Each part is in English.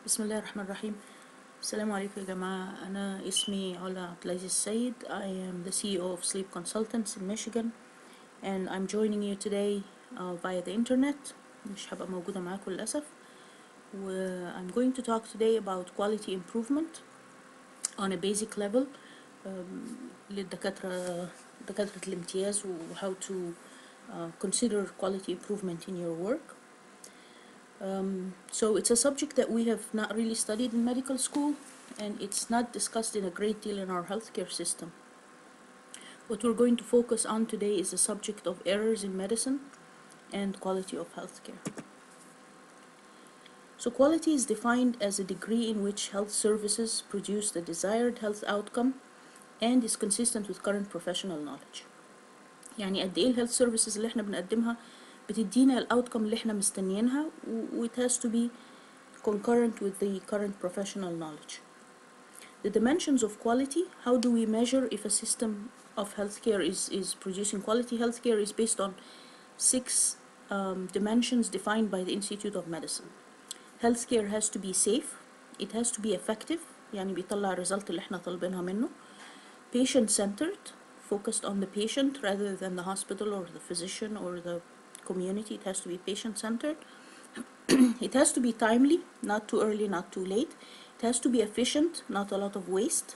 بسم الله الرحمن الرحيم. السلام عليكم يا جماعة. أنا اسمي Ola El Said. I am the CEO of Sleep Consultants in Michigan, and I'm joining you today via the internet. مش هبقى موجودة معاكم للأسف. I'm going to talk today about quality improvement on a basic level للدكاترة دكاترة الامتياز و how to consider quality improvement in your work. So it's a subject that we have not really studied in medical school, and it's not discussed in a great deal in our healthcare system. What we're going to focus on today is the subject of errors in medicine and quality of healthcare. So quality is defined as a degree in which health services produce the desired health outcome and is consistent with current professional knowledge. يعني قد ايه الهيلث سيرفيسز اللي احنا بنقدمها بتدينا الاوتكم اللي احنا مستنيينها و it has to be concurrent with the current professional knowledge. The dimensions of quality, how do we measure if a system of healthcare is producing quality healthcare, is based on six dimensions defined by the Institute of Medicine. Healthcare has to be safe, it has to be effective, يعني بيطلع الريزلت اللي احنا طالبينها منه. Patient centered, focused on the patient rather than the hospital or the physician or the community. It has to be patient centered. It has to be timely, not too early, not too late. It has to be efficient, not a lot of waste.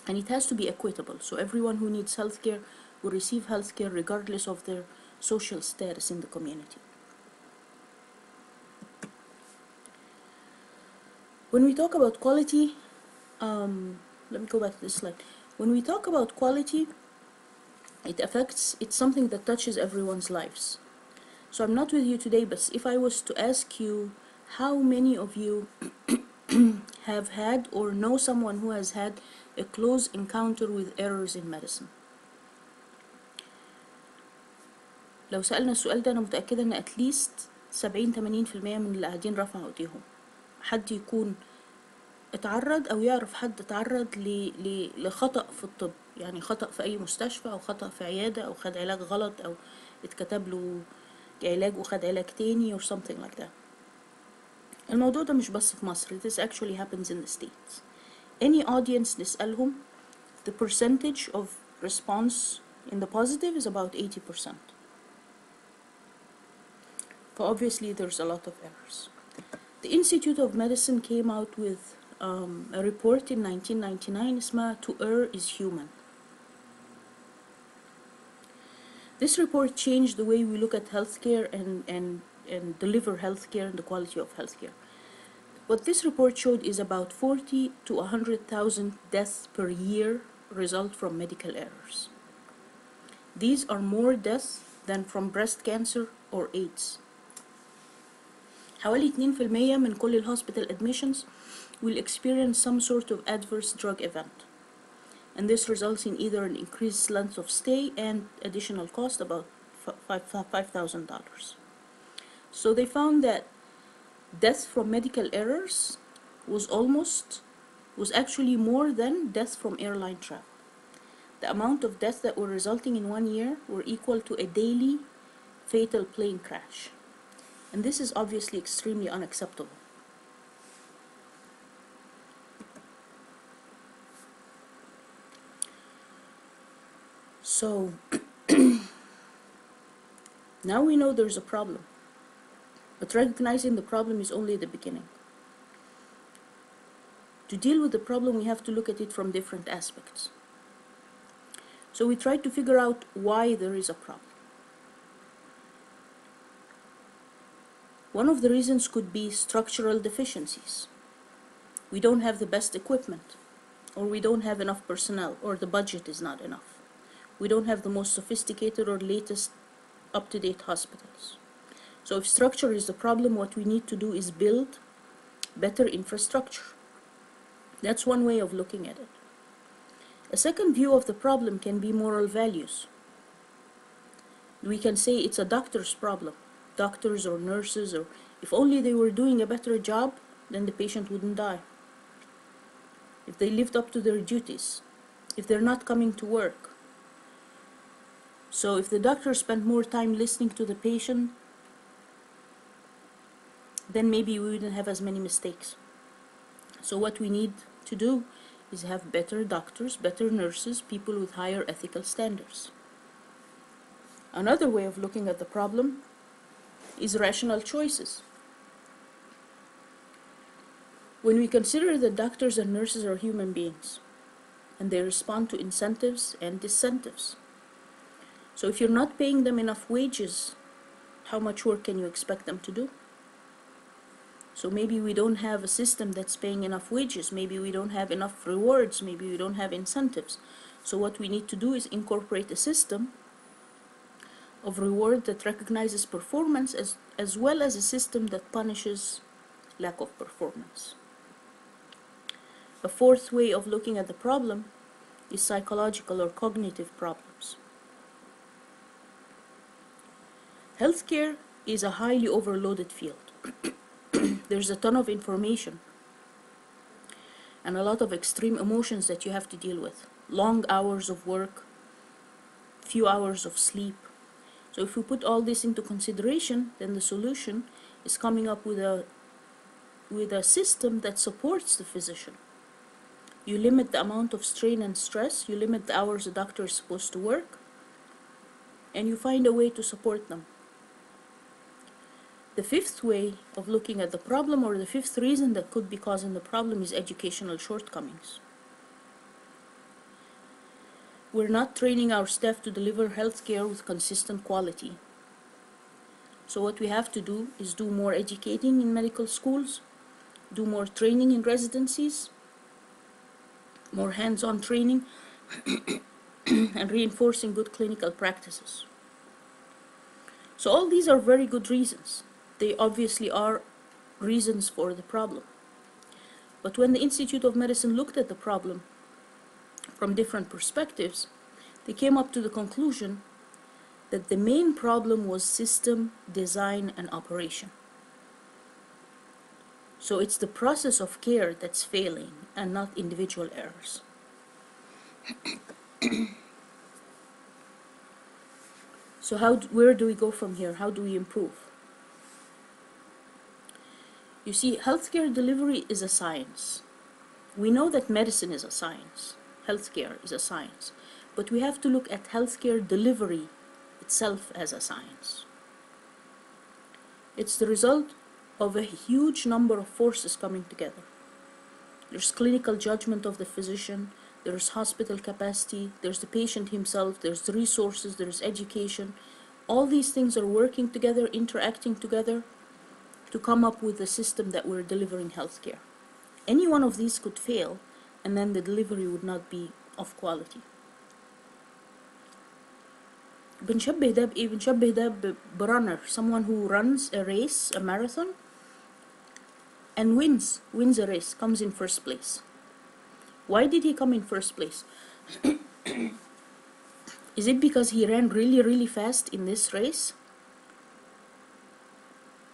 And it has to be equitable, so everyone who needs healthcare will receive healthcare regardless of their social status in the community. When we talk about quality, let me go back to this slide. When we talk about quality, it's something that touches everyone's lives. So I'm not with you today, but if I was to ask you how many of you have had or know someone who has had a close encounter with errors in medicine. لو سألنا السؤال ده أنا متأكدة إن at least 70-80% من اللي قاعدين رفعوا ايديهم. حد يكون اتعرض أو يعرف حد اتعرض لخطأ في الطب، يعني خطأ في أي مستشفى أو خطأ في عيادة أو خد علاج غلط أو اتكتب له علاج وخد علاج تاني or something like that. الموضوع ده مش بس في مصر. This actually happens in the States. Any audience نسألهم, the percentage of response in the positive is about 80%. But obviously there's a lot of errors. The Institute of Medicine came out with a report in 1999 اسمها To Err is Human. This report changed the way we look at healthcare and deliver healthcare and the quality of healthcare. What this report showed is about 40 to 100,000 deaths per year result from medical errors. These are more deaths than from breast cancer or AIDS. حوالي 2% من كل hospital admissions will experience some sort of adverse drug event. And this results in either an increased length of stay and additional cost, about $5,000. So they found that death from medical errors was actually more than death from airline travel. The amount of deaths that were resulting in 1 year were equal to a daily fatal plane crash. And this is obviously extremely unacceptable. So now we know there's a problem, but recognizing the problem is only the beginning. To deal with the problem, we have to look at it from different aspects. So we tried to figure out why there is a problem. One of the reasons could be structural deficiencies. We don't have the best equipment, or we don't have enough personnel, or the budget is not enough. We don't have the most sophisticated or latest up-to-date hospitals. So if structure is the problem, what we need to do is build better infrastructure. That's one way of looking at it. A second view of the problem can be moral values. We can say it's a doctor's problem. Doctors or nurses, or if only they were doing a better job, then the patient wouldn't die. If they lived up to their duties, if they're not coming to work. So if the doctor spent more time listening to the patient, then maybe we wouldn't have as many mistakes. So what we need to do is have better doctors, better nurses, people with higher ethical standards. Another way of looking at the problem is rational choices. When we consider that doctors and nurses are human beings and they respond to incentives and disincentives. So if you're not paying them enough wages, how much work can you expect them to do? So maybe we don't have a system that's paying enough wages, maybe we don't have enough rewards, maybe we don't have incentives. So what we need to do is incorporate a system of reward that recognizes performance as well as a system that punishes lack of performance. A fourth way of looking at the problem is psychological or cognitive problems. Healthcare is a highly overloaded field. There's a ton of information and a lot of extreme emotions that you have to deal with. Long hours of work, few hours of sleep. So if we put all this into consideration, then the solution is coming up with a system that supports the physician. You limit the amount of strain and stress, you limit the hours a doctor is supposed to work, and you find a way to support them. The fifth way of looking at the problem, or the fifth reason that could be causing the problem, is educational shortcomings. We're not training our staff to deliver healthcare with consistent quality. So what we have to do is do more educating in medical schools, do more training in residencies, more hands-on training, and reinforcing good clinical practices. So all these are very good reasons. They obviously are reasons for the problem. But when the Institute of Medicine looked at the problem from different perspectives, they came up to the conclusion that the main problem was system, design, and operation. So it's the process of care that's failing and not individual errors. So where do we go from here? How do we improve? You see, healthcare delivery is a science. We know that medicine is a science, healthcare is a science, but we have to look at healthcare delivery itself as a science. It's the result of a huge number of forces coming together. There's clinical judgment of the physician, there's hospital capacity, there's the patient himself, there's the resources, there's education. All these things are working together, interacting together to come up with the system that we're delivering healthcare. Any one of these could fail, and then the delivery would not be of quality. بنشبه ده بإيه؟ بنشبه ده برunner, someone who runs a race, a marathon, and wins a race, comes in first place. Why did he come in first place? Is it because he ran really, really fast in this race?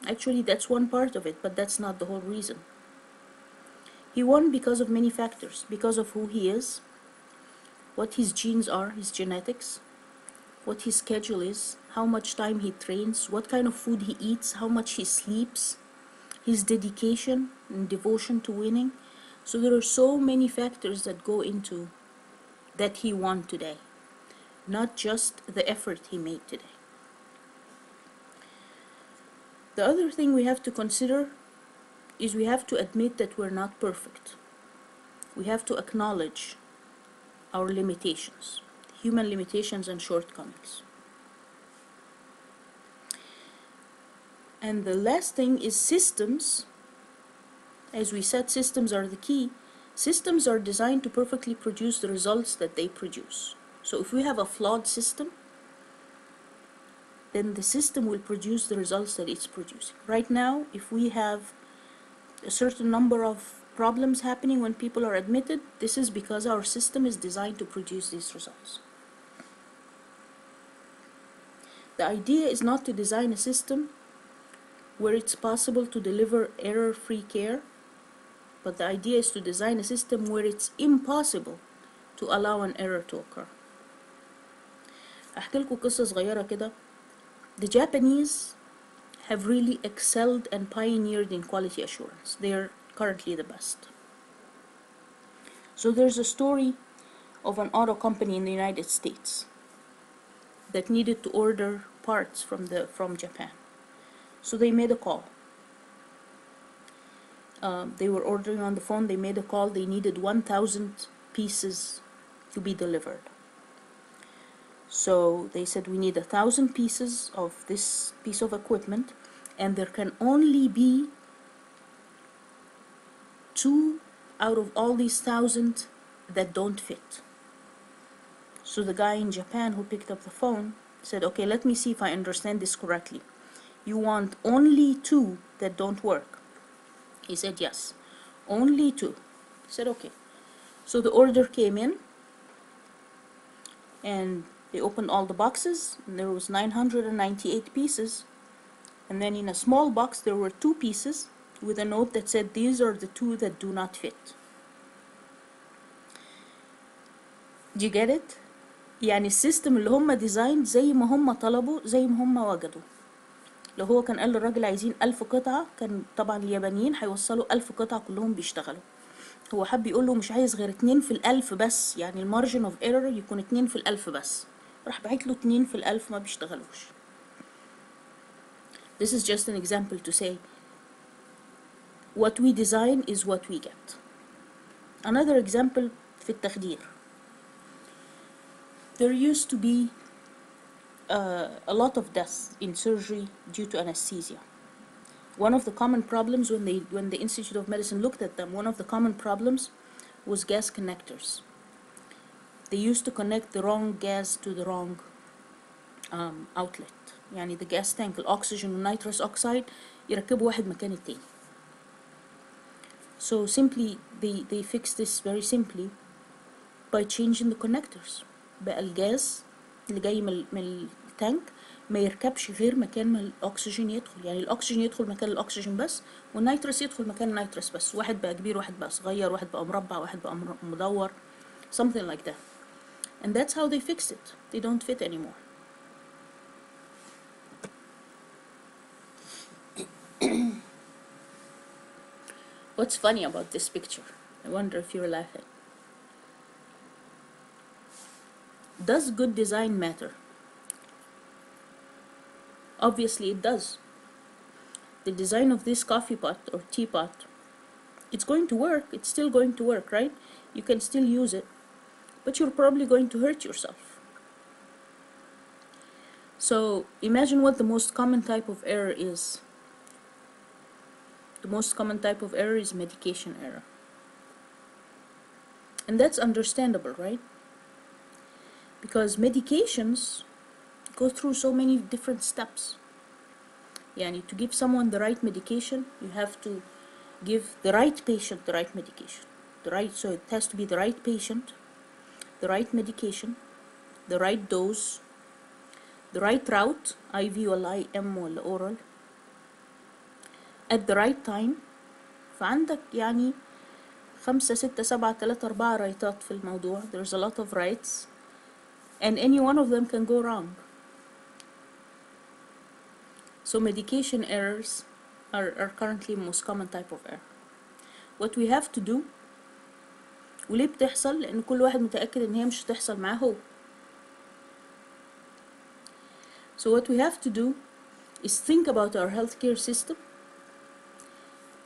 Actually, that's one part of it, but that's not the whole reason. He won because of many factors, because of who he is, what his genes are, his genetics, what his schedule is, how much time he trains, what kind of food he eats, how much he sleeps, his dedication and devotion to winning. So there are so many factors that go into that he won today, not just the effort he made today. The other thing we have to consider is we have to admit that we're not perfect. We have to acknowledge our limitations, human limitations and shortcomings. And the last thing is systems. As we said, systems are the key. Systems are designed to perfectly produce the results that they produce. So if we have a flawed system, then the system will produce the results that it's producing. Right now, if we have a certain number of problems happening when people are admitted, this is because our system is designed to produce these results. The idea is not to design a system where it's possible to deliver error-free care, but the idea is to design a system where it's impossible to allow an error to occur. أحكي لكم قصة صغيرة كده. The Japanese have really excelled and pioneered in quality assurance. They are currently the best. So there's a story of an auto company in the United States that needed to order parts from Japan. So they made a call. They were ordering on the phone. They made a call. They needed 1,000 pieces to be delivered. So they said, we need 1,000 pieces of this piece of equipment, and there can only be 2 out of all these 1,000 that don't fit. So the guy in Japan who picked up the phone said, okay, let me see if I understand this correctly. You want only 2 that don't work? He said, yes, only 2. He said, okay. So the order came in, and they opened all the boxes, and there was 998 pieces. And then in a small box there were 2 pieces with a note that said, these are the 2 that do not fit. Do you get it? يعني السيستم اللي هم ديزاين زي ما هم طلبوا زي ما هم وجدوا. لو هو كان قال للراجل عايزين 1000 قطعة، كان طبعا اليابانيين هيوصلوا 1000 قطعة كلهم بيشتغلوا. هو حب يقول له مش عايز غير 2 في ال1000 بس، يعني المارجن اوف ايرور يكون 2 في ال1000 بس. راح بعت له 2 في ال1000 ما بيشتغلوش. This is just an example to say what we design is what we get. Another example في التخدير. There used to be a lot of deaths in surgery due to anesthesia. One of the common problems when the Institute of Medicine looked at them, one of the common problems was gas connectors. They used to connect the wrong gas to the wrong outlet. يعني the gas tank الأكسجين والنيتروس أوكسيد يركبوا واحد مكان التاني. So simply they fixed this very simply by changing the connectors. بقى الجاز اللي جاي من التانك ما يركبش غير مكان ما الأكسجين يدخل. يعني الأكسجين يدخل مكان الأكسجين بس، والنيتروس يدخل مكان النيتروس بس. واحد بقى كبير، واحد بقى صغير، واحد بقى مربع، واحد بقى مدور. Something like that. And that's how they fixed it. They don't fit anymore. What's funny about this picture? I wonder if you're laughing. Does good design matter? Obviously it does. The design of this coffee pot or teapot, it's going to work. It's still going to work, right? You can still use it, but you're probably going to hurt yourself. So imagine what the most common type of error is. The most common type of error is medication error. And that's understandable, right? Because medications go through so many different steps. Yani to give someone the right medication, you have to give the right patient the right medication. So it has to be the right patient, the right medication, the right dose, the right route, IV ولا IM ولا oral, at the right time. فعندك يعني 5 6 7 3 4 رايتات في الموضوع. There's a lot of rights, and any one of them can go wrong. So medication errors are currently the most common type of error. What we have to do، وليه بتحصل؟ لأن كل واحد متأكد إن هي مش هتحصل معاه هو. So what we have to do is think about our healthcare system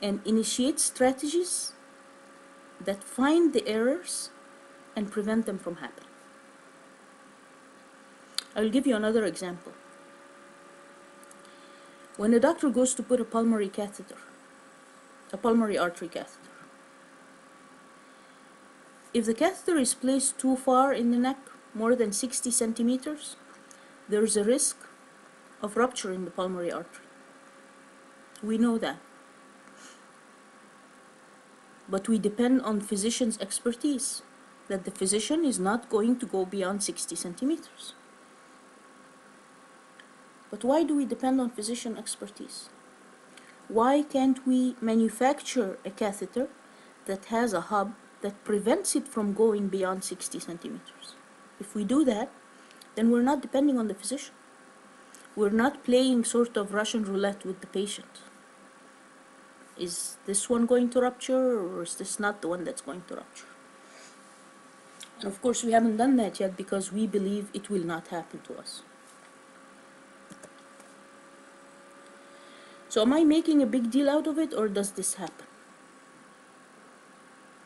and initiate strategies that find the errors and prevent them from happening. I will give you another example. When a doctor goes to put a pulmonary catheter, a pulmonary artery catheter, if the catheter is placed too far in the neck, more than 60 centimeters, there is a risk of rupture in the pulmonary artery. We know that. But we depend on physician's expertise, that the physician is not going to go beyond 60 centimeters. But why do we depend on physician expertise? Why can't we manufacture a catheter that has a hub that prevents it from going beyond 60 centimeters? If we do that, then we're not depending on the physician. We're not playing sort of Russian roulette with the patient. Is this one going to rupture, or is this not the one that's going to rupture? Of course, we haven't done that yet because we believe it will not happen to us. So am I making a big deal out of it, or does this happen?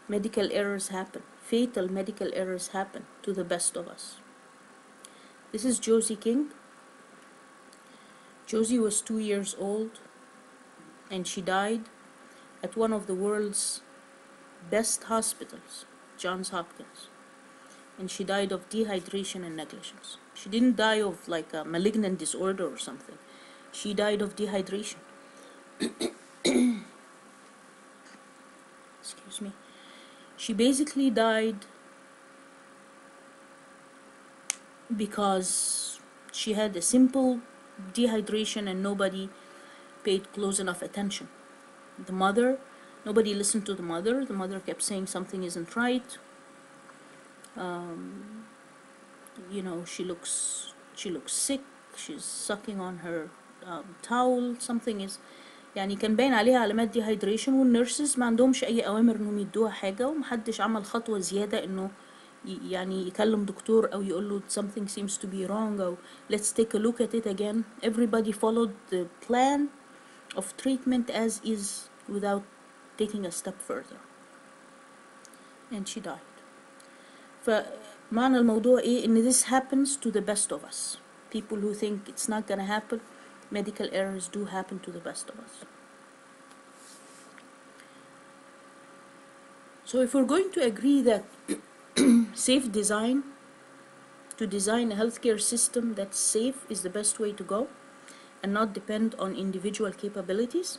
Medical errors happen. Fatal medical errors happen to the best of us. This is Josie King. Josie was 2 years old and she died at one of the world's best hospitals, Johns Hopkins. And she died of dehydration and negligence. She didn't die of like a malignant disorder or something. She died of dehydration. Excuse me. She basically died because she had a simple dehydration and nobody paid close enough attention. The mother, nobody listened to the mother. The mother kept saying something isn't right. You know, she looks sick. She's sucking on her towel. Something is يعني كان باين عليها علامات dehydration، والنيرسز ما عندهمش اي اوامر انهم يدوها حاجه، ومحدش عمل خطوه زياده انه يعني يكلم دكتور او يقول له something seems to be wrong او let's take a look at it again. Everybody followed the plan of treatment as is without taking a step further, and she died. فمعنى الموضوع ايه؟ ان this happens to the best of us. People who think it's not gonna happen, medical errors do happen to the best of us. So if we're going to agree that safe design, to design a healthcare system that's safe, is the best way to go and not depend on individual capabilities,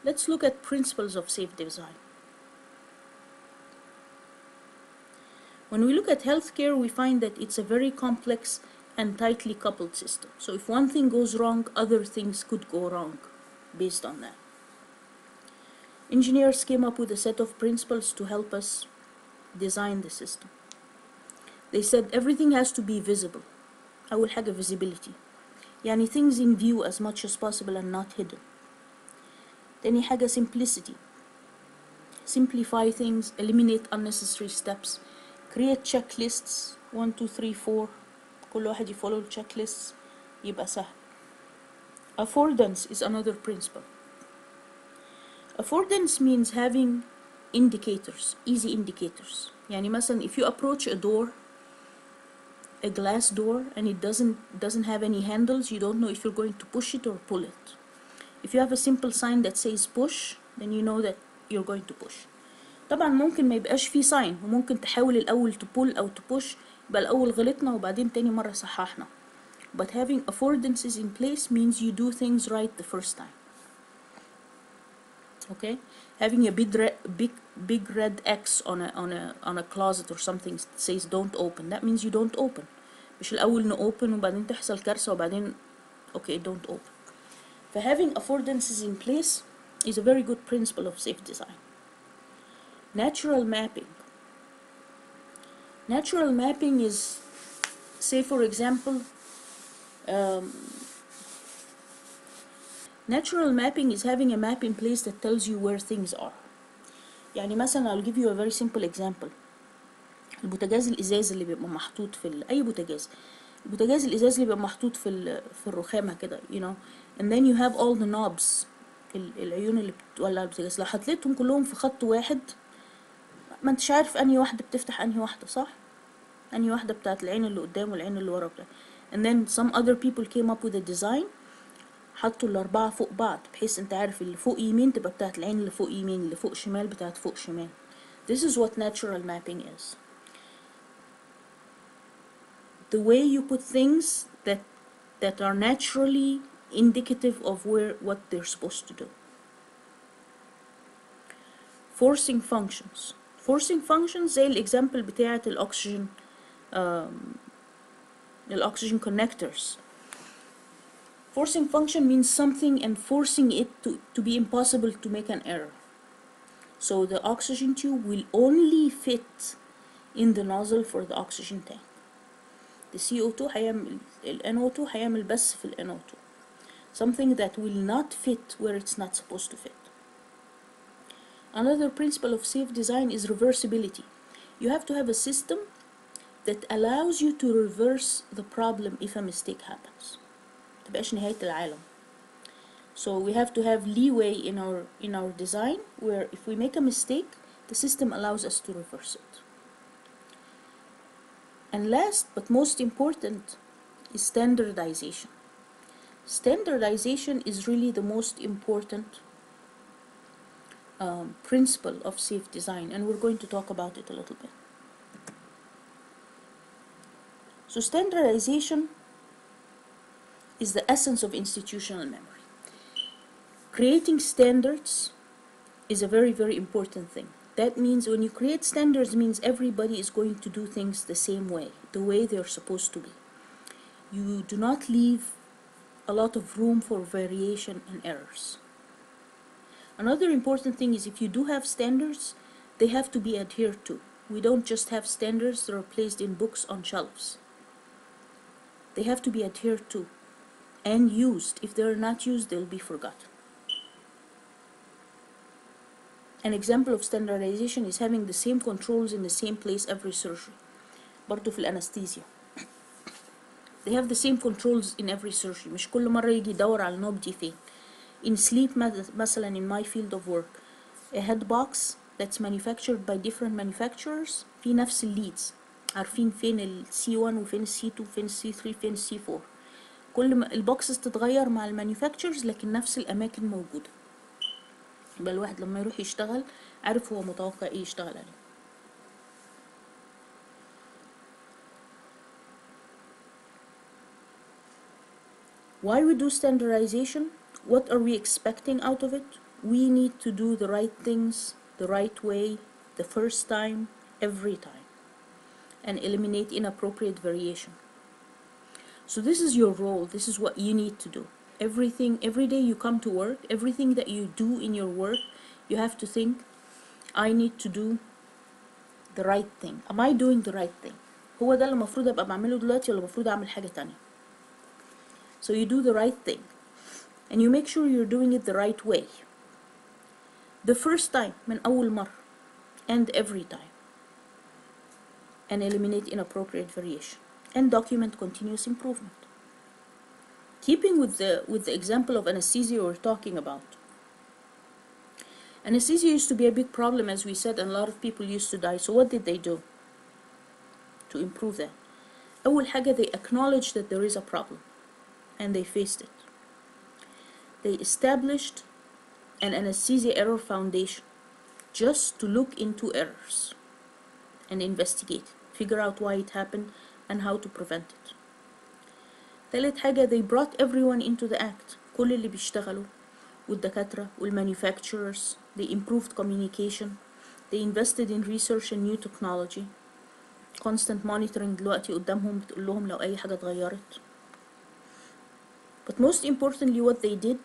let's look at principles of safe design. When we look at healthcare, we find that it's a very complex and tightly coupled system. So if one thing goes wrong, other things could go wrong based on that. Engineers came up with a set of principles to help us design the system. They said everything has to be visible. أول حاجة visibility. يعني things in view as much as possible and not hidden. تاني حاجة simplicity. Simplify things, eliminate unnecessary steps, create checklists 1 2 3 4. كل واحد يفولو checklists يبقى سهل. Affordance is another principle. Affordance means having indicators, easy indicators. يعني مثلا if you approach a door, a glass door, and it doesn't have any handles, you don't know if you're going to push it or pull it. If you have a simple sign that says push, then you know that you're going to push. طبعا ممكن ما يبقاش فيه sign، وممكن تحاول الأول تpull أو تpush، يبقى الأول غلطنا وبعدين تاني مرة صححنا. But having affordances in place means you do things right the first time. Okay, having a big red X on a closet or something that says don't open, that means you don't open. مش الأول نopen وبعدين تحصل كارثة وبعدين okay don't open. For having affordances in place is a very good principle of safe design. Natural mapping. Natural mapping is, say for example, natural mapping is having a map in place that tells you where things are. يعني مثلا I'll give you a very simple example. البوتاجاز الإزاز اللي بيبقى محطوط في أي بوتاجاز، البوتاجاز الإزاز اللي بيبقى محطوط في الرخامة كده، you know, and then you have all the knobs، العيون اللي بتولع البوتاجاز، لو حطيتهم كلهم في خط واحد ما انتش عارف أنهي واحدة بتفتح أنهي واحدة، صح؟ أنهي واحدة بتاعت العين اللي قدام والعين اللي ورا بتاعت. and then some other people came up with a design، حطوا الأربعة فوق بعض بحيث انت عارف اللي فوق يمين تبقى بتاعت العين اللي فوق يمين، اللي فوق شمال بتاعت فوق شمال. This is what natural mapping is. The way you put things that are naturally indicative of what they're supposed to do. Forcing functions. Forcing functions زي الإكزامبل بتاعت الأكسجين connectors. Forcing function means something and forcing it to be impossible to make an error. So the oxygen tube will only fit in the nozzle for the oxygen tank. The CO2 هيعمل NO2 هيعمل بس في NO2. Something that will not fit where it's not supposed to fit. Another principle of safe design is reversibility. You have to have a system that allows you to reverse the problem if a mistake happens. متبقاش نهاية العالم. So we have to have leeway in our design, where if we make a mistake, the system allows us to reverse it. And last but most important is standardization. Standardization is really the most important principle of safe design, and we're going to talk about it a little bit. So standardization is the essence of institutional memory. Creating standards is a very, very important thing. That means when you create standards, means everybody is going to do things the same way, the way they're supposed to be. You do not leave a lot of room for variation and errors. Another important thing is if you do have standards, they have to be adhered to. We don't just have standards that are placed in books on shelves. They have to be adhered to and used. If they're not used, they'll be forgotten. An example of standardization is having the same controls in the same place every surgery. برضو في الأنستيزيا. They have the same controls in every surgery. مش كل مرة يجي يدور على النوب دي فين. In sleep مثلا in my field of work, a head box that's manufactured by different manufacturers في نفس الليدز. عارفين فين ال C1 وفين ال C2 وفين ال C3 وفين ال C4. كل ما البوكسز تتغير مع المانيفاكتشرز لكن نفس الأماكن موجودة. يبقى الواحد لما يروح يشتغل عارف هو متوقع ايه يشتغل عليه. Why we do standardization? What are we expecting out of it? We need to do the right things the right way, the first time, every time, and eliminate inappropriate variation. So this is your role. This is what you need to do. Every day you come to work, everything that you do in your work, you have to think, I need to do the right thing. Am I doing the right thing? هو ده اللي المفروض ابقى بعمله دلوقتي ولا المفروض اعمل حاجة تانية؟ So you do the right thing, and you make sure you're doing it the right way. The first time, من أول مرة, and every time, and eliminate inappropriate variation, and document continuous improvement. Keeping with the example of anesthesia we're talking about. Anesthesia used to be a big problem, as we said, and a lot of people used to die. So what did they do to improve that? أول حاجة, they acknowledged that there is a problem, and they faced it. They established an anesthesia error foundation just to look into errors and investigate, figure out why it happened and how to prevent it. تالت حاجة, they brought everyone into the act. كل اللي بيشتغلوا والدكاترة والmanufacturers, they improved communication, they invested in research and new technology, constant monitoring دلوقتي قدامهم بتقول لهم لو أي حاجة اتغيرت. But most importantly, what they did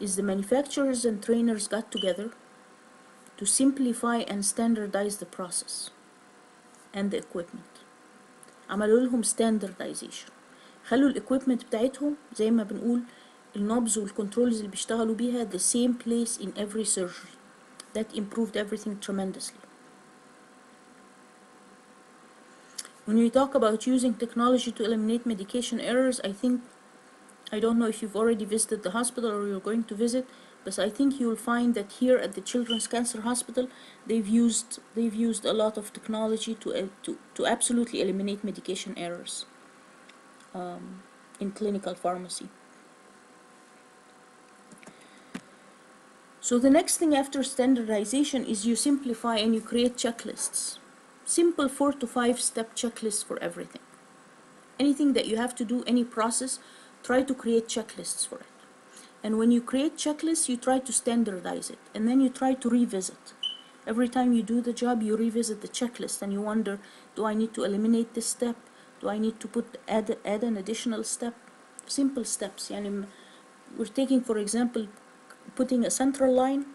is the manufacturers and trainers got together to simplify and standardize the process and the equipment. عملوا لهم standardization. خلوا الاكويبمنت بتاعتهم زي ما بنقول النوبز والكنترولز اللي بيشتغلوا بيها the same place in every surgery. That improved everything tremendously. When we talk about using technology to eliminate medication errors, I don't know if you've already visited the hospital or you're going to visit, but I think you'll find that here at the Children's Cancer Hospital, they've used a lot of technology to absolutely eliminate medication errors in clinical pharmacy. So the next thing after standardization is you simplify and you create checklists. Simple 4 to 5 step checklists for everything. Anything that you have to do, any process, try to create checklists for it. And when you create checklists, you try to standardize it, and then you try to revisit. Every time you do the job, you revisit the checklist and you wonder, do I need to eliminate this step? Do I need to add an additional step? Simple steps. يعني we're taking, for example, putting a central line,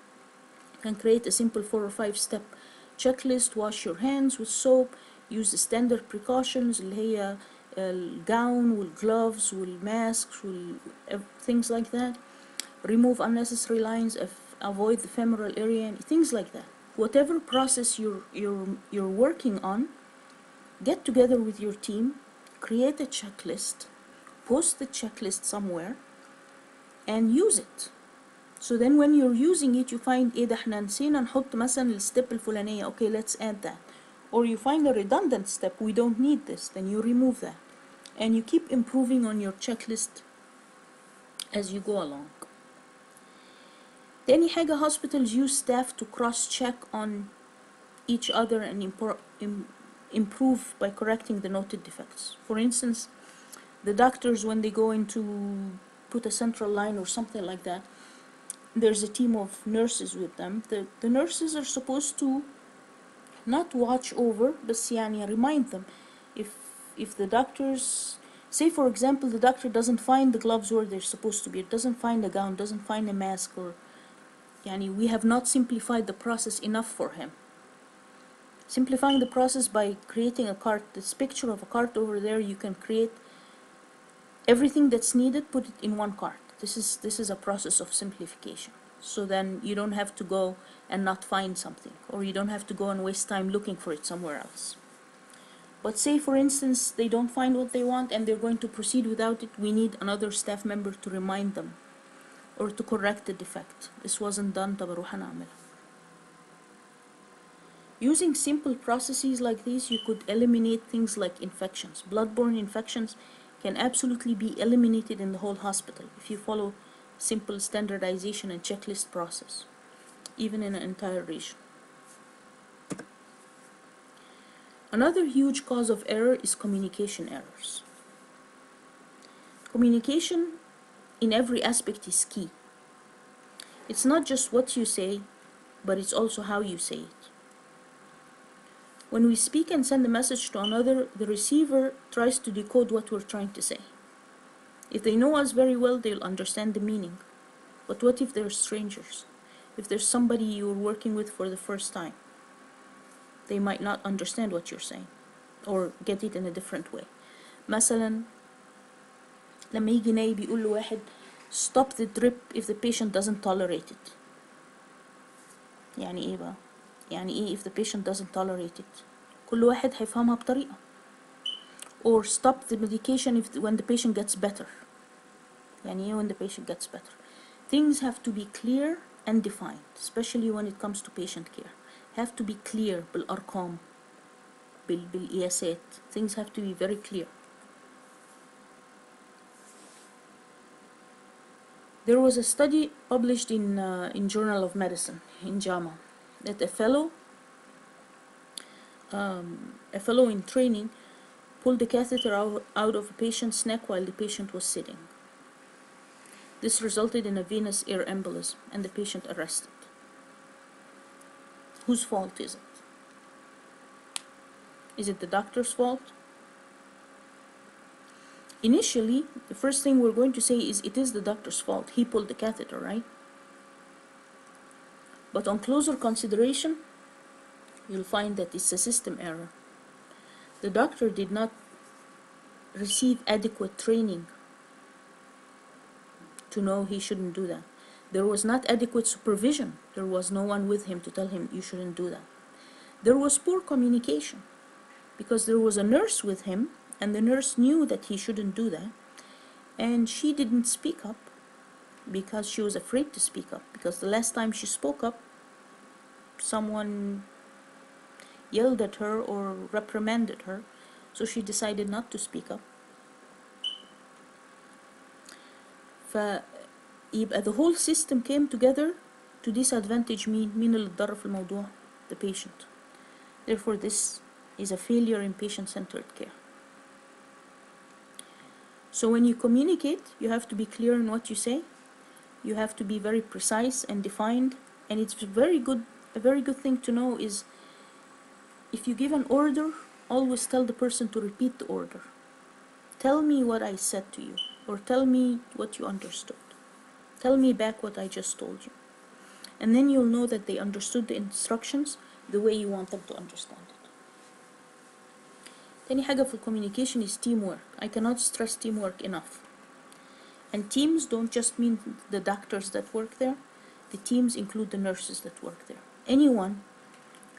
you can create a simple 4 or 5 step checklist. Wash your hands with soap, use the standard precautions اللي هي الجاون والgloves والmasks things like that. Remove unnecessary lines, avoid the femoral area, things like that. Whatever process you're working on, get together with your team, create a checklist, post the checklist somewhere, and use it. So then when you're using it, you find ايه ده احنا نسينا نحط مثلا الستep الفلانية, okay, let's add that. Or you find a redundant step, we don't need this, then you remove that. And you keep improving on your checklist as you go along. تاني حاجة, hospitals use staff to cross-check on each other and improve by correcting the noted defects. For instance, the doctors, when they go in to put a central line or something like that, there's a team of nurses with them. The nurses are supposed to not watch over, بس يعني remind them. If the doctors, say for example, the doctor doesn't find the gloves where they're supposed to be, doesn't find a gown, doesn't find a mask, or يعني we have not simplified the process enough for him. Simplifying the process by creating a cart, this picture of a cart over there, you can create everything that's needed, put it in one cart. This is a process of simplification. So then you don't have to go and not find something, or you don't have to go and waste time looking for it somewhere else. But say for instance they don't find what they want and they're going to proceed without it, we need another staff member to remind them or to correct the defect. This wasn't done, طب أروح أنا أعملها. Using simple processes like these, you could eliminate things like infections. Bloodborne infections can absolutely be eliminated in the whole hospital if you follow simple standardization and checklist process, even in an entire region. Another huge cause of error is communication errors. Communication in every aspect is key. It's not just what you say, but it's also how you say it. When we speak and send a message to another, the receiver tries to decode what we're trying to say. If they know us very well, they'll understand the meaning. But what if they're strangers? If there's somebody you're working with for the first time, they might not understand what you're saying or get it in a different way. مثلا لما يجي ناي بيقول له واحد stop the drip if the patient doesn't tolerate it. يعني ايه بقى؟ يعني ايه if the patient doesn't tolerate it؟ كل واحد هيفهمها بطريقة. Or stop the medication when the patient gets better. يعني ايه when the patient gets better? Things have to be clear and defined, especially when it comes to patient care. Have to be clear بالأرقام, بالقياسات. Things have to be very clear. There was a study published in Journal of Medicine in JAMA that a fellow in training pulled the catheter out of a patient's neck while the patient was sitting. This resulted in a venous air embolism and the patient arrested. Whose fault is it? Is it the doctor's fault? Initially, the first thing we're going to say is it is the doctor's fault. He pulled the catheter, right? But on closer consideration, you'll find that it's a system error. The doctor did not receive adequate training to know he shouldn't do that. There was not adequate supervision. There was no one with him to tell him you shouldn't do that. There was poor communication because there was a nurse with him and the nurse knew that he shouldn't do that, and she didn't speak up because she was afraid to speak up, because the last time she spoke up, someone yelled at her or reprimanded her, so she decided not to speak up. فيبقى the whole system came together to disadvantage مين اللي اتضرر في الموضوع? The patient. Therefore this is a failure in patient-centered care. So when you communicate, you have to be clear in what you say. You have to be very precise and defined. And it's a very good thing to know is if you give an order, always tell the person to repeat the order. Tell me what I said to you, or tell me what you understood. Tell me back what I just told you. And then you'll know that they understood the instructions the way you want them to understand it. تاني حاجة في communication is teamwork. I cannot stress teamwork enough. And teams don't just mean the doctors that work there. The teams include the nurses that work there. Anyone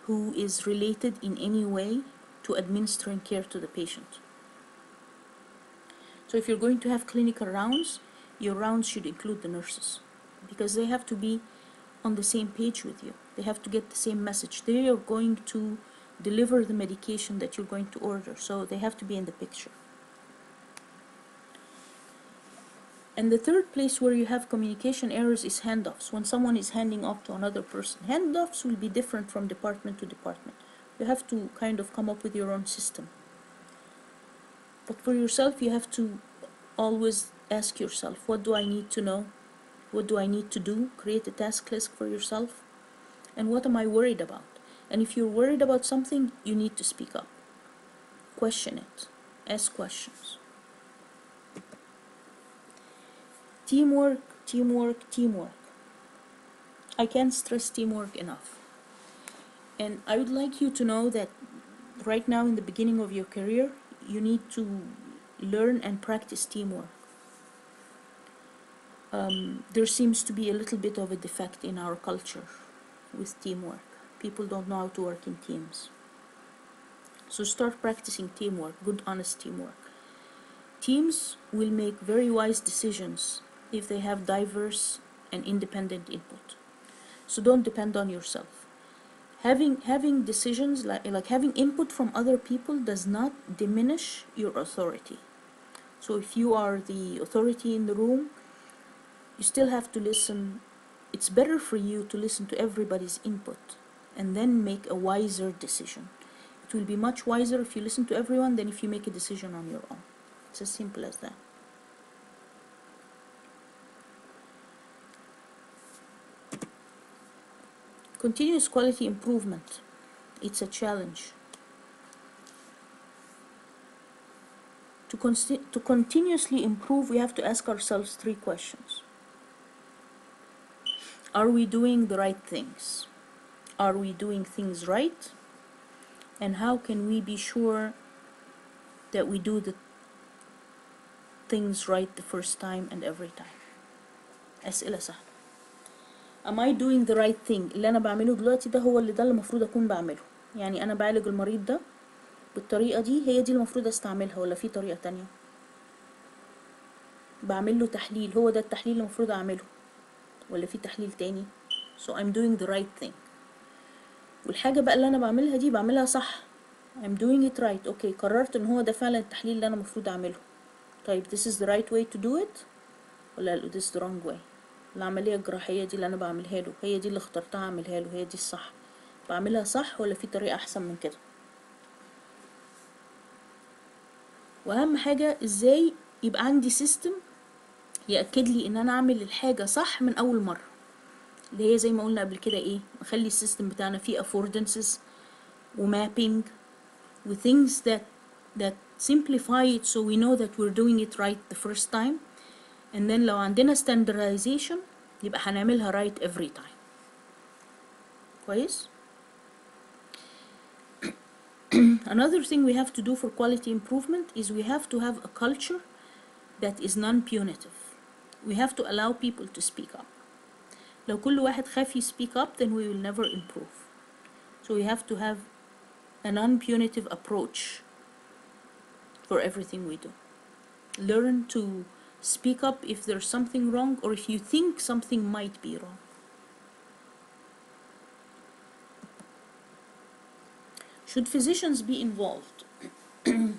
who is related in any way to administering care to the patient. So if you're going to have clinical rounds, your rounds should include the nurses, because they have to be on the same page with you. They have to get the same message. They are going to deliver the medication that you're going to order, so they have to be in the picture. And the third place where you have communication errors is handoffs. When someone is handing off to another person, handoffs will be different from department to department. You have to kind of come up with your own system. But for yourself, you have to always ask yourself, what do I need to know? What do I need to do? Create a task list for yourself. And what am I worried about? And if you're worried about something, you need to speak up. Question it. Ask questions. Teamwork, teamwork, teamwork. I can't stress teamwork enough. And I would like you to know that right now in the beginning of your career, you need to learn and practice teamwork. There seems to be a little bit of a defect in our culture with teamwork. People don't know how to work in teams. So start practicing teamwork, good, honest teamwork. Teams will make very wise decisions if they have diverse and independent input. So don't depend on yourself. Having decisions, like having input from other people, does not diminish your authority. So if you are the authority in the room, you still have to listen. It's better for you to listen to everybody's input and then make a wiser decision. It will be much wiser if you listen to everyone than if you make a decision on your own. It's as simple as that. Continuous quality improvement. It's a challenge. To continuously improve, we have to ask ourselves 3 questions. Are we doing the right things? Are we doing things right? And how can we be sure that we do the things right the first time and every time? أسئلة سهلة. Am I doing the right thing? اللي أنا بعمله دلوقتي ده هو اللي المفروض أكون بعمله. يعني أنا بعالج المريض ده بالطريقة دي، هي دي المفروض استعملها ولا في طريقة تانية؟ بعمل له تحليل، هو ده التحليل اللي المفروض أعمله ولا في تحليل تاني؟ So I'm doing the right thing. والحاجة بقى اللي أنا بعملها دي بعملها صح. I'm doing it right. أوكي، قررت إن هو ده فعلا التحليل اللي أنا المفروض أعمله. طيب this is the right way to do it ولا this is the wrong way؟ العملية الجراحية دي اللي أنا بعملها له، هي دي اللي اخترتها أعملها له، هي دي الصح. بعملها صح ولا في طريقة أحسن من كده؟ وأهم حاجة إزاي يبقى عندي سيستم يأكد لي إن أنا أعمل الحاجة صح من أول مرة، اللي هي زي ما قلنا قبل كده إيه، نخلي السيستم بتاعنا فيه affordances ومابينج و things that simplify it so we know that we're doing it right the first time, and then لو عندنا standardization يبقى هنعملها right every time. كويس؟ Another thing we have to do for quality improvement is we have to have a culture that is non-punitive. We have to allow people to speak up. لو كل واحد خاف speak up, then we will never improve. So we have to have a non-punitive approach for everything we do. Learn to speak up if there's something wrong or if you think something might be wrong. Should physicians be involved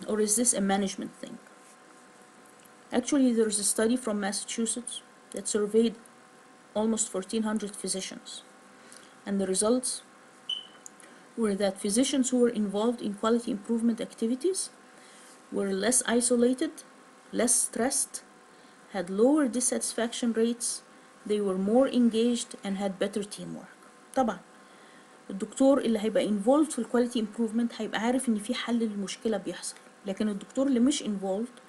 or is this a management thing? Actually, there's a study from Massachusetts that surveyed almost 1,400 physicians, and the results were that physicians who were involved in quality improvement activities were less isolated, less stressed, had lower dissatisfaction rates, they were more engaged and had better teamwork. طبعا الدكتور اللي هيبقى involved في quality improvement هيبقى عارف ان في حل للمشكلة بيحصل، لكن الدكتور اللي مش involved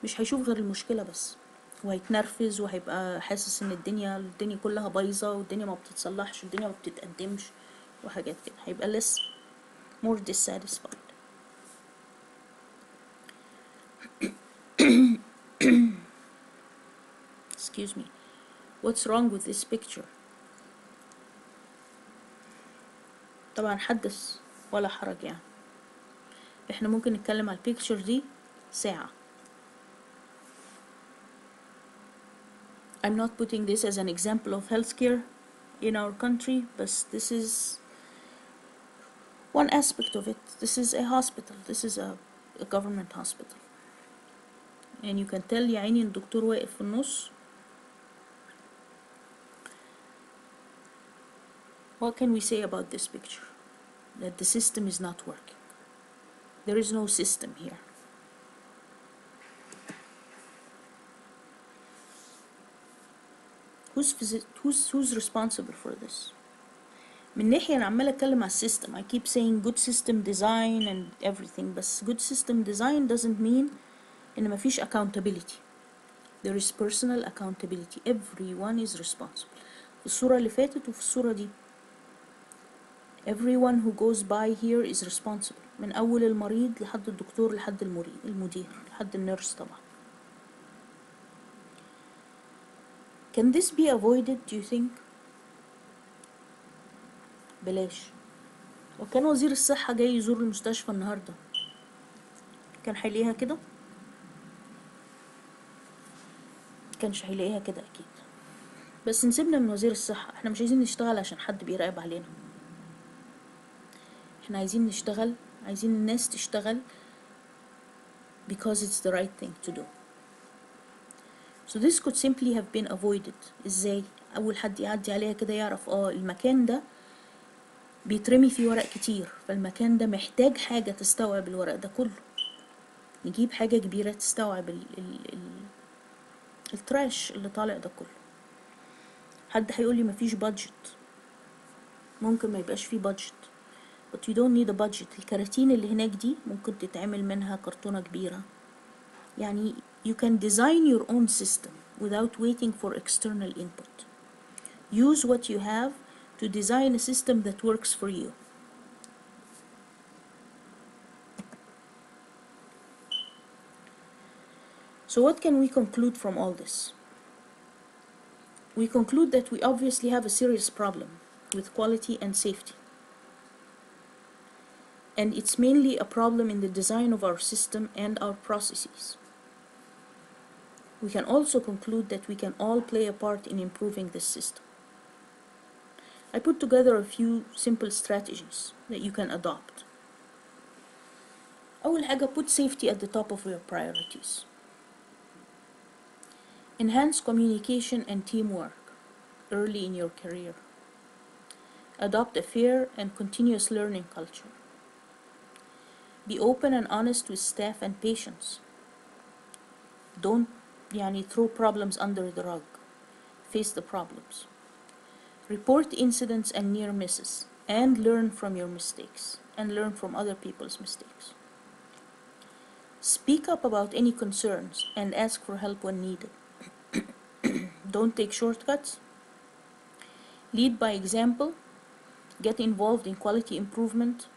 مش هيشوف غير المشكلة بس، وهيتنرفز وهيبقى حاسس ان الدنيا كلها بايظة والدنيا ما بتتصلحش والدنيا ما بتتقدمش وحاجات كده، هيبقى less more dissatisfied. Excuse me. What's wrong with this picture? طبعا حدث ولا حرج يعني. احنا ممكن نتكلم على البيكتشر دي ساعة. I'm not putting this as an example of healthcare in our country, but this is one aspect of it. This is a hospital. This is a government hospital. And you can tell يا عيني الدكتور واقف في النص. What can we say about this picture? That the system is not working. There is no system here. Who's responsible for this? من ناحية أنا عمالة أتكلم على السيستم. I keep saying good system design and everything, بس good system design doesn't mean إن مفيش accountability. There is personal accountability. Everyone is responsible. في الصورة اللي فاتت وفي الصورة دي. Everyone who goes by here is responsible. من أول المريض لحد الدكتور لحد المدير لحد النيرس طبعا. Can this be avoided, do you think? بلاش. وكان وزير الصحة جاي يزور المستشفى النهاردة، كان هيلاقيها كده؟ كانش هيلاقيها كده أكيد. بس نسيبنا من وزير الصحة، احنا مش عايزين نشتغل عشان حد بيراقب علينا. احنا عايزين نشتغل، عايزين الناس تشتغل because it's the right thing to do. So this could simply have been avoided. ازاي؟ أول حد يعدي عليها كده يعرف المكان ده بيترمي فيه ورق كتير، فالمكان ده محتاج حاجة تستوعب الورق ده كله. نجيب حاجة كبيرة تستوعب التراش اللي طالع ده كله. حد هيقولي مفيش budget. ممكن ما يبقاش فيه budget. But you don't need a budget. الكراتين اللي هناك دي ممكن تتعمل منها كرتونة كبيرة. يعني you can design your own system without waiting for external input. Use what you have to design a system that works for you. So what can we conclude from all this? We conclude that we obviously have a serious problem with quality and safety. And it's mainly a problem in the design of our system and our processes. We can also conclude that we can all play a part in improving this system. I put together a few simple strategies that you can adopt. أول حاجة, put safety at the top of your priorities. Enhance communication and teamwork early in your career. Adopt a fair and continuous learning culture. Be open and honest with staff and patients. Don't throw problems under the rug. Face the problems. Report incidents and near misses and learn from your mistakes and learn from other people's mistakes. Speak up about any concerns and ask for help when needed. Don't take shortcuts. Lead by example. Get involved in quality improvement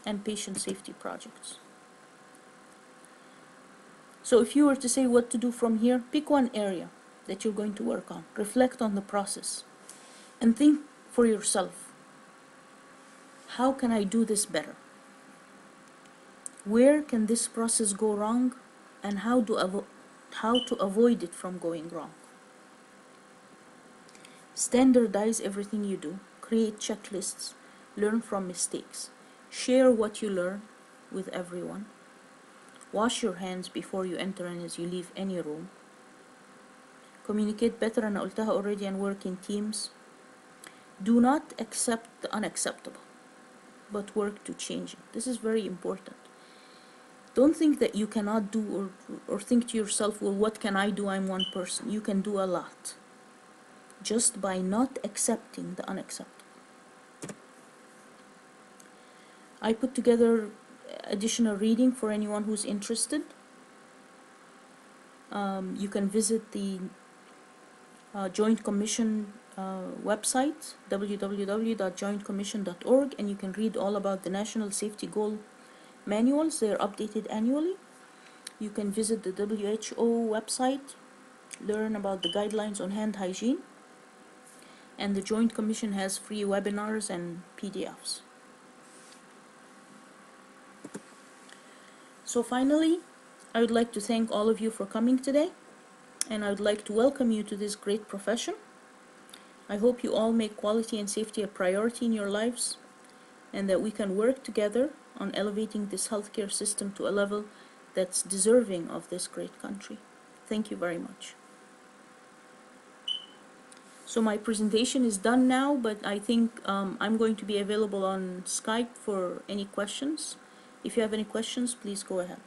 and patient safety projects. So if you were to say what to do from here, pick one area that you're going to work on. Reflect on the process and think for yourself. How can I do this better? Where can this process go wrong and how to avoid it from going wrong? Standardize everything you do. Create checklists. Learn from mistakes. Share what you learn with everyone. Wash your hands before you enter and as you leave any room. Communicate better, أنا قلتها already, and work in teams. Do not accept the unacceptable, but work to change it. This is very important. Don't think that you cannot do or think to yourself, well, what can I do? I'm one person. You can do a lot just by not accepting the unacceptable. I put together additional reading for anyone who's interested. You can visit the Joint Commission website, www.jointcommission.org, and you can read all about the National Safety Goal manuals. They are updated annually. You can visit the WHO website, learn about the guidelines on hand hygiene, and the Joint Commission has free webinars and PDFs. So finally, I would like to thank all of you for coming today, and I would like to welcome you to this great profession. I hope you all make quality and safety a priority in your lives, and that we can work together on elevating this healthcare system to a level that's deserving of this great country. Thank you very much. So my presentation is done now, but I think I'm going to be available on Skype for any questions. If you have any questions, please go ahead.